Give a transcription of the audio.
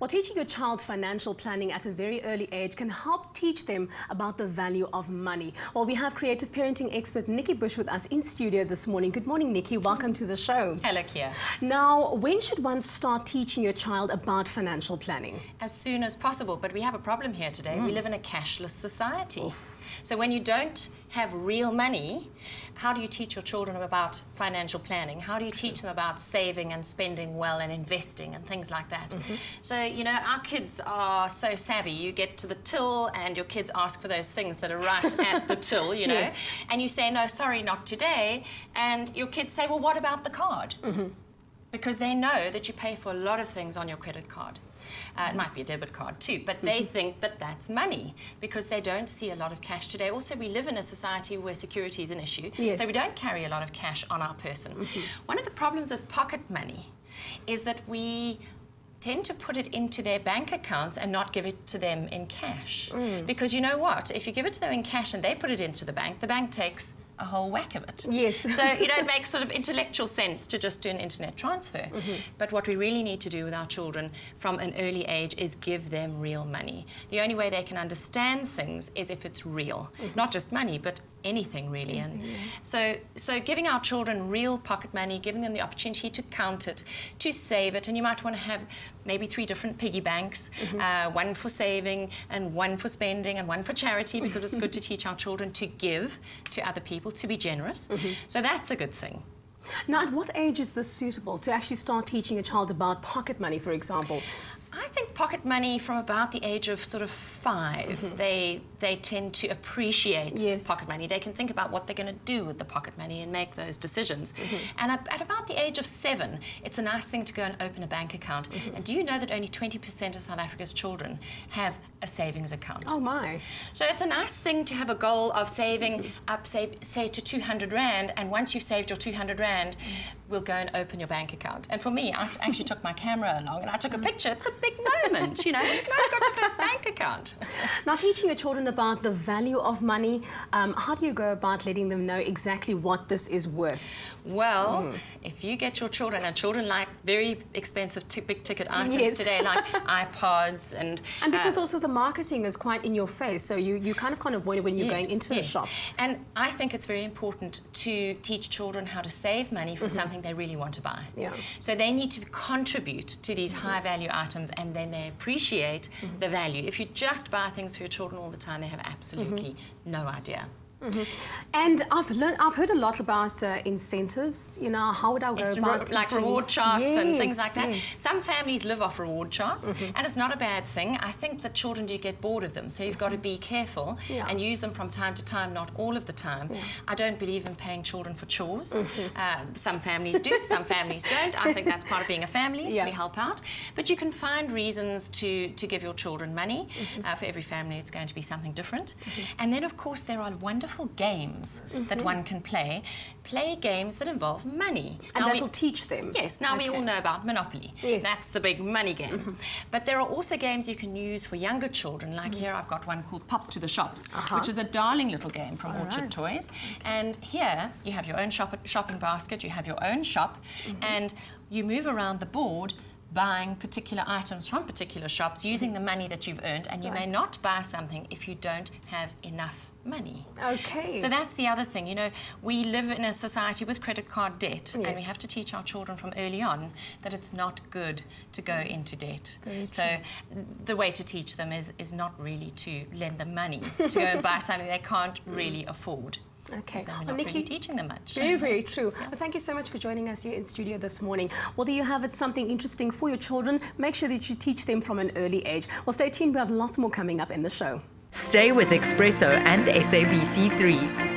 Well, teaching your child financial planning at a very early age can help teach them about the value of money. Well, we have creative parenting expert Nikki with us in studio this morning. Good morning, Nikki. Welcome to the show. Hello, Kia. Now, when should one start teaching your child about financial planning? As soon as possible, but we have a problem here today. We live in a cashless society. Oof. So when you don't have real money, how do you teach your children about financial planning? How do you teach them about saving and spending well and investing and things like that? So, you know, our kids are so savvy. You get to the till and your kids ask for those things that are right at the till, you know, Yes. and you say, no, sorry, not today. And your kids say, well, what about the card? Because they know that you pay for a lot of things on your credit card. It might be a debit card too, but they think that that's money because they don't see a lot of cash today. Also, we live in a society where security is an issue, Yes. so we don't carry a lot of cash on our person. One of the problems with pocket money is that we tend to put it into their bank accounts and not give it to them in cash. Because you know what? If you give it to them in cash and they put it into the bank takes a whole whack of it. Yes. So, you know, it makes sort of intellectual sense to just do an internet transfer. But what we really need to do with our children from an early age is give them real money. The only way they can understand things is if it's real. Not just money, but anything really. And so giving our children real pocket money, giving them the opportunity to count it, to save it, and you might want to have maybe 3 different piggy banks, one for saving and one for spending and one for charity, because it's good to teach our children to give to other people, to be generous. So that's a good thing. Now, at what age is this suitable to actually start teaching a child about pocket money, for example? I think pocket money from about the age of sort of 5, they tend to appreciate Yes. pocket money. They can think about what they're going to do with the pocket money and make those decisions. And at about the age of 7, it's a nice thing to go and open a bank account. And do you know that only 20% of South Africa's children have a savings account? Oh my. So it's a nice thing to have a goal of saving up, say to 200 Rand, and once you've saved your 200 Rand, we'll go and open your bank account. And for me, I actually took my camera along and I took a picture. It's a big moment, you know. Now I've got your first bank account. Now, teaching your children about the value of money, how do you go about letting them know exactly what this is worth? Well, if you get your children, and children like very expensive big-ticket items Yes. today, like iPods and because also the marketing is quite in your face, so you kind of can't avoid it when you're going into the shop. And I think it's very important to teach children how to save money for something they really want to buy. Yeah. So they need to contribute to these high-value items, and then they appreciate the value. If you just buy things for your children all the time, they have absolutely no idea. And I've heard a lot about incentives. You know, how would I go about like teaching? reward charts and things like that. Yes. Some families live off reward charts, and it's not a bad thing. I think that children do get bored of them, so you've got to be careful and use them from time to time, not all of the time. I don't believe in paying children for chores. Some families do, some families don't. I think that's part of being a family. We help out. But you can find reasons to give your children money. For every family, it's going to be something different. And then, of course, there are wonderful games that one can play games that involve money. And that'll teach them. Yes, now we all know about Monopoly. Yes. That's the big money game. But there are also games you can use for younger children, like here I've got one called Pop to the Shops, which is a darling little game from Orchard Toys. And here you have your own shopping basket, you have your own shop, and you move around the board buying particular items from particular shops using the money that you've earned, and you may not buy something if you don't have enough money. Okay. So that's the other thing, you know, we live in a society with credit card debt, and we have to teach our children from early on that it's not good to go into debt. So the way to teach them is not really to lend them money to go and buy something they can't really afford. Okay. Then we're not Nikki, really teaching them much. Very, very true. Well, thank you so much for joining us here in studio this morning. Well, there you have it, something interesting for your children. Make sure that you teach them from an early age. Well, stay tuned. We have lots more coming up in the show. Stay with eXpresso and SABC3.